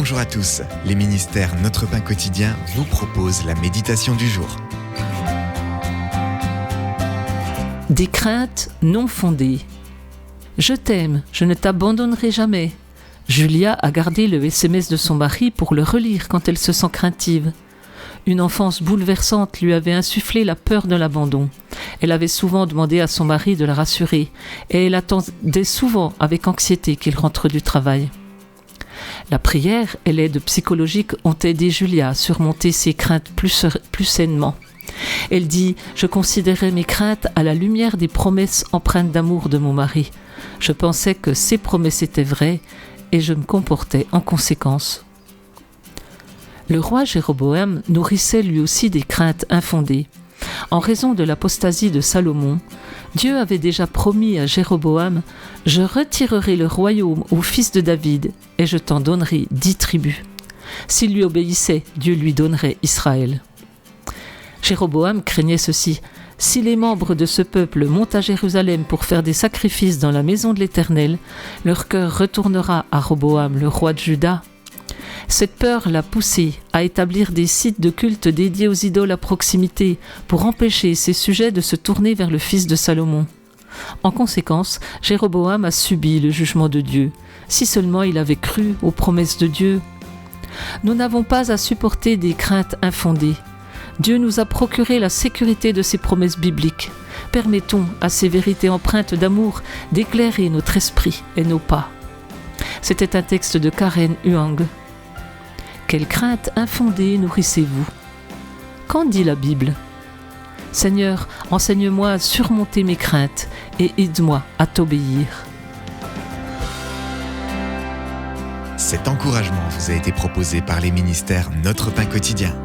Bonjour à tous, les ministères Notre Pain Quotidien vous proposent la méditation du jour. Des craintes non fondées. Je t'aime, je ne t'abandonnerai jamais. Julia a gardé le SMS de son mari pour le relire quand elle se sent craintive. Une enfance bouleversante lui avait insufflé la peur de l'abandon. Elle avait souvent demandé à son mari de la rassurer et elle attendait souvent avec anxiété qu'il rentre du travail. La prière et l'aide psychologique ont aidé Julia à surmonter ses craintes plus sainement. Elle dit « Je considérais mes craintes à la lumière des promesses empreintes d'amour de mon mari. Je pensais que ces promesses étaient vraies et je me comportais en conséquence. » Le roi Jéroboam nourrissait lui aussi des craintes infondées. En raison de l'apostasie de Salomon, Dieu avait déjà promis à Jéroboam « Je retirerai le royaume au fils de David et je t'en donnerai 10 tribus. » S'il lui obéissait, Dieu lui donnerait Israël. Jéroboam craignait ceci. Si les membres de ce peuple montent à Jérusalem pour faire des sacrifices dans la maison de l'Éternel, leur cœur retournera à Roboam, le roi de Juda. Cette peur l'a poussé à établir des sites de culte dédiés aux idoles à proximité pour empêcher ses sujets de se tourner vers le fils de Salomon. En conséquence, Jéroboam a subi le jugement de Dieu. Si seulement il avait cru aux promesses de Dieu. Nous n'avons pas à supporter des craintes infondées. Dieu nous a procuré la sécurité de ses promesses bibliques. Permettons à ces vérités empreintes d'amour d'éclairer notre esprit et nos pas. C'était un texte de Karen Huang. Quelle crainte infondée nourrissez-vous? Qu'en dit la Bible? Seigneur, enseigne-moi à surmonter mes craintes et aide-moi à t'obéir. Cet encouragement vous a été proposé par les ministères Notre Pain Quotidien.